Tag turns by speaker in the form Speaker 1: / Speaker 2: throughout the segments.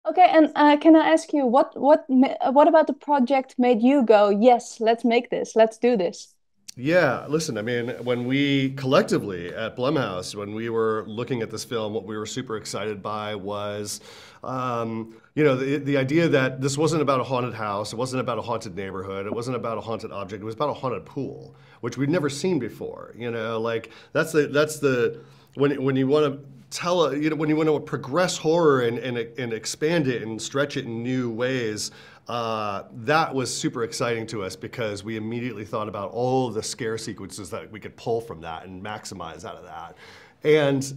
Speaker 1: Okay, and can I ask you what about the project made you go, yes, let's make this, let's do this?
Speaker 2: Yeah, listen, I mean, when we collectively at Blumhouse, when we were looking at this film, what we were super excited by was, the idea that this wasn't about a haunted house, it wasn't about a haunted neighborhood, it wasn't about a haunted object, it was about a haunted pool, which we'd never seen before. Like that's the when you want to when you want to progress horror and expand it and stretch it in new ways, that was super exciting to us because we immediately thought about all of the scare sequences that we could pull from that and maximize out of that. And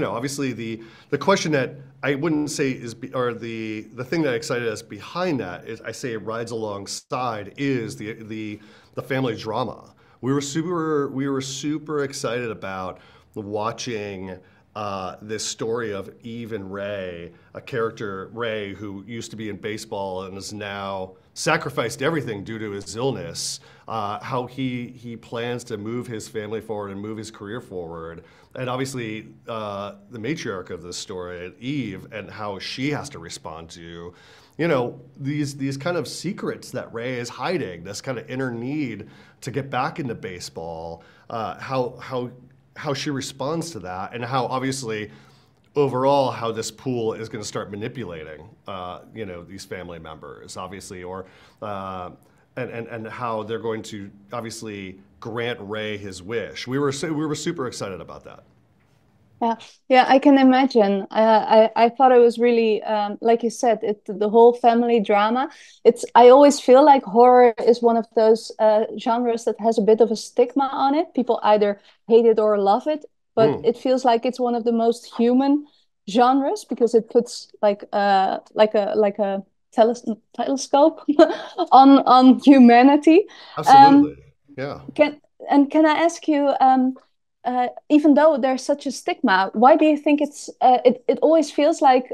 Speaker 2: obviously the question that I wouldn't say is, or the thing that excited us behind that is, I say it rides alongside, is the family drama. We were super excited about watching this story of Eve and Ray, a character, Ray, who used to be in baseball and is now sacrificed everything due to his illness, how he plans to move his family forward and move his career forward. And obviously, the matriarch of this story, Eve, and how she has to respond to, these kind of secrets that Ray is hiding, this kind of inner need to get back into baseball, how she responds to that, and how obviously overall how this pool is going to start manipulating these family members, obviously, or and how they're going to obviously grant Ray his wish. We were super excited about that.
Speaker 1: Yeah, yeah, I can imagine. I thought it was really, like you said, the whole family drama. I always feel like horror is one of those genres that has a bit of a stigma on it. People either hate it or love it, but
Speaker 2: Mm.
Speaker 1: it feels like it's one of the most human genres because it puts like a telescope on humanity. Um,
Speaker 2: Absolutely. Yeah.
Speaker 1: can can I ask you, even though there's such a stigma, why do you think it always feels like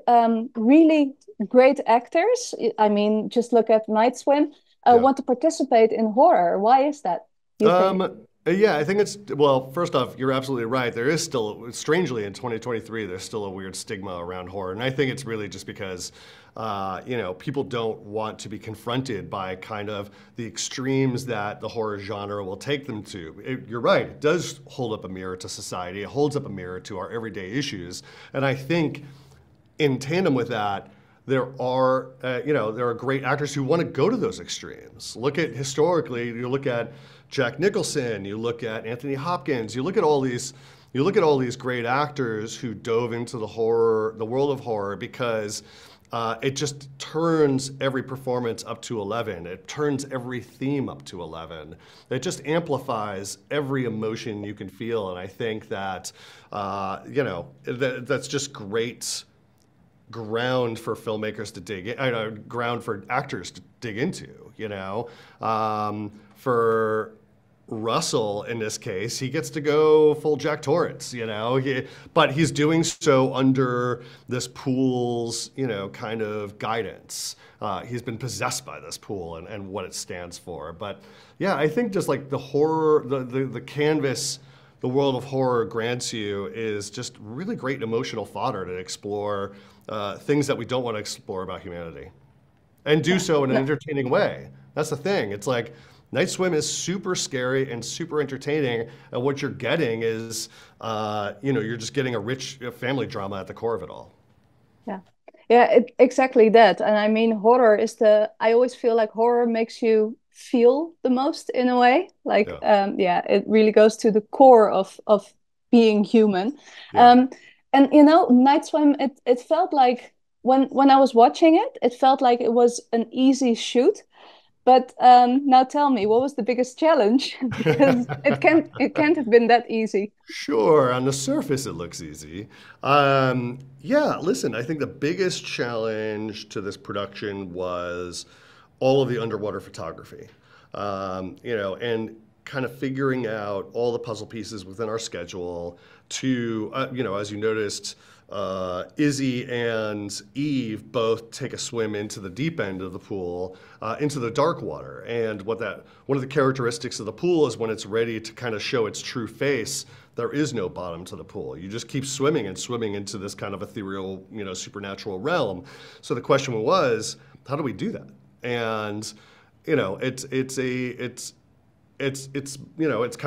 Speaker 1: really great actors? I mean, just look at Night Swim,
Speaker 2: Yeah.
Speaker 1: want to participate in horror. Why is that, you think?
Speaker 2: Yeah, I think well, first off, you're absolutely right. There is still, strangely, in 2023, there's still a weird stigma around horror. And I think it's really just because, people don't want to be confronted by kind of the extremes that the horror genre will take them to. You're right, it does hold up a mirror to society. It holds up a mirror to our everyday issues. And I think in tandem with that, there are great actors who want to go to those extremes. Historically, you look at Jack Nicholson, you look at Anthony Hopkins, you look at all these great actors who dove into the world of horror, because it just turns every performance up to 11. It turns every theme up to 11. It just amplifies every emotion you can feel. And I think that, that's just great ground for filmmakers to dig in, ground for actors to dig into, for Russell, in this case, he gets to go full Jack Torrance, but he's doing so under this pool's, kind of guidance. He's been possessed by this pool and what it stands for. But yeah, I think just like the horror, the canvas, the world of horror grants you is just really great emotional fodder to explore things that we don't want to explore about humanity, and do
Speaker 1: Yeah,
Speaker 2: so in an
Speaker 1: no,
Speaker 2: entertaining way. That's the thing. It's like Night Swim is super scary and super entertaining, and what you're getting is, you're just getting a rich family drama at the core of it all.
Speaker 1: yeah, yeah, exactly that. And I mean, I always feel like horror makes you feel the most in a way. Like,
Speaker 2: Yeah,
Speaker 1: yeah, it really goes to the core of being human.
Speaker 2: yeah.
Speaker 1: Um, and Night Swim, it felt like when I was watching it, it felt like it was an easy shoot. But now tell me, what was the biggest challenge? Because it can't have been that easy.
Speaker 2: Sure, on the surface it looks easy. Yeah, listen, I think the biggest challenge to this production was all of the underwater photography. And kind of figuring out all the puzzle pieces within our schedule to, as you noticed, Izzy and Eve both take a swim into the deep end of the pool, into the dark water. And one of the characteristics of the pool is when it's ready to kind of show its true face, there is no bottom to the pool. You just keep swimming and swimming into this kind of ethereal, supernatural realm. So the question was, how do we do that? And it's kind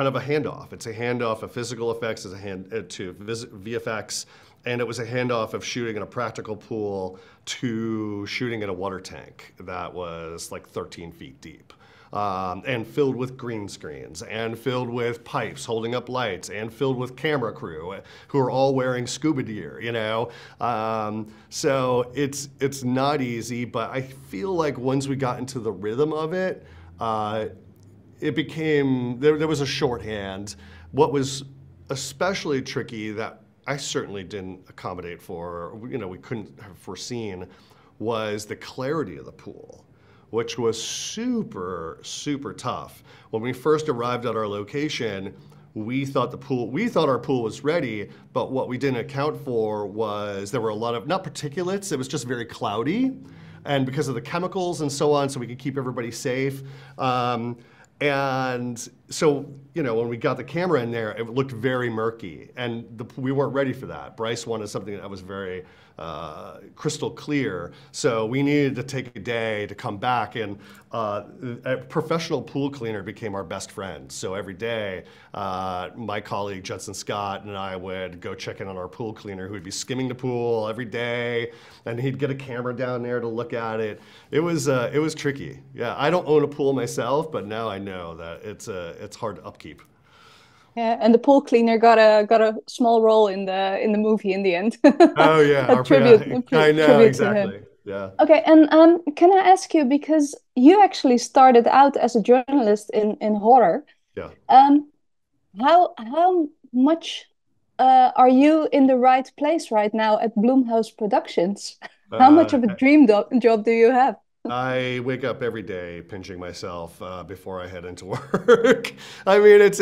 Speaker 2: of a handoff. It's a handoff of physical effects as a hand to VFX, and it was a handoff of shooting in a practical pool to shooting in a water tank that was like 13 feet deep. And filled with green screens, and filled with pipes holding up lights, and filled with camera crew who are all wearing scuba gear, So it's not easy, but I feel like once we got into the rhythm of it, it became, there was a shorthand. What was especially tricky that I certainly didn't accommodate for, we couldn't have foreseen, was the clarity of the pool, which was super, super tough. When we first arrived at our location, we thought our pool was ready, but what we didn't account for was there were a lot of, not particulates, it was just very cloudy, and because of the chemicals and so on, so we could keep everybody safe. And so, when we got the camera in there, it looked very murky, and we weren't ready for that. Bryce wanted something that was very crystal clear, so we needed to take a day to come back, and a professional pool cleaner became our best friend. So every day, my colleague Judson Scott and I would go check in on our pool cleaner, who would be skimming the pool every day, and he'd get a camera down there to look at it. It was tricky. Yeah, I don't own a pool myself, but now I know that it's hard to upkeep.
Speaker 1: Yeah, and the pool cleaner got a small role in the movie in the end.
Speaker 2: Oh yeah,
Speaker 1: A tribute,
Speaker 2: I know
Speaker 1: tribute to him.
Speaker 2: exactly. Yeah.
Speaker 1: Okay, and can I ask you, because you actually started out as a journalist in horror,
Speaker 2: Yeah.
Speaker 1: how much are you in the right place right now at Blumhouse Productions? How much of a dream job do you have?
Speaker 2: I wake up every day pinching myself before I head into work. I mean, it's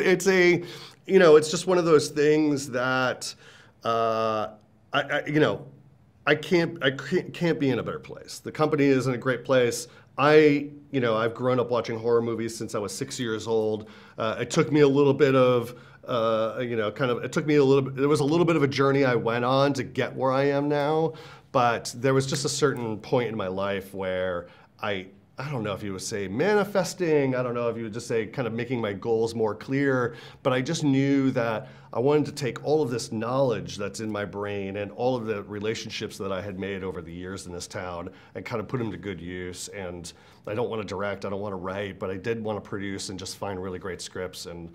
Speaker 2: just one of those things that I can't be in a better place. The company is in a great place. I've grown up watching horror movies since I was 6 years old. It took me a little bit of there was a little bit of a journey I went on to get where I am now. But there was just a certain point in my life where I don't know if you would say manifesting, I don't know if you would just say kind of making my goals more clear, but I just knew that I wanted to take all of this knowledge that's in my brain and all of the relationships that I had made over the years in this town and kind of put them to good use. And I don't want to direct, I don't want to write, but I did want to produce and just find really great scripts and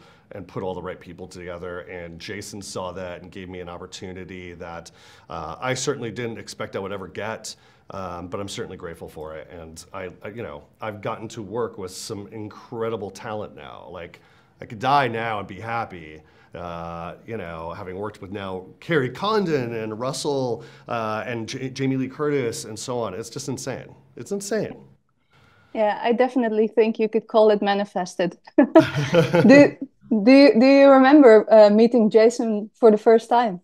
Speaker 2: put all the right people together. And Jason saw that and gave me an opportunity that I certainly didn't expect I would ever get. But I'm certainly grateful for it, and I've gotten to work with some incredible talent now. Like, I could die now and be happy, having worked with now Carrie Condon and Russell and Jamie Lee Curtis and so on. It's just insane. It's insane.
Speaker 1: Yeah, I definitely think you could call it manifested. Do you remember meeting Jason for the first time?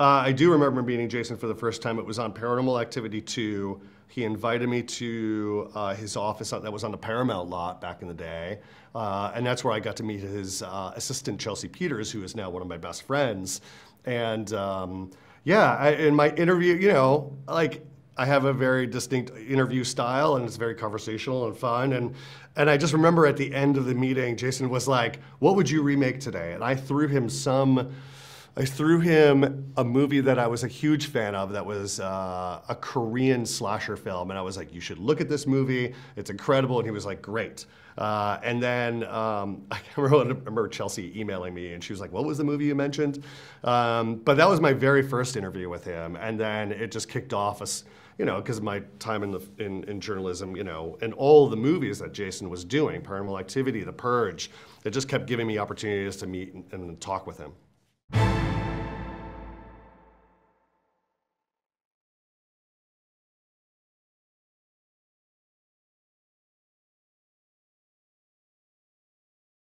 Speaker 2: I do remember meeting Jason for the first time. It was on Paranormal Activity 2. He invited me to his office that was on the Paramount lot back in the day. And that's where I got to meet his assistant, Chelsea Peters, who is now one of my best friends. And in my interview, I have a very distinct interview style, and it's very conversational and fun. And I just remember at the end of the meeting, Jason was like, "What would you remake today?" And I threw him a movie that I was a huge fan of that was a Korean slasher film. And I was like, "You should look at this movie. It's incredible." And he was like, "Great." And then I remember Chelsea emailing me, and she was like, "What was the movie you mentioned?" But that was my very first interview with him. And then it just kicked off because of my time in journalism, and all of the movies that Jason was doing, Paranormal Activity, The Purge, it just kept giving me opportunities to meet and talk with him.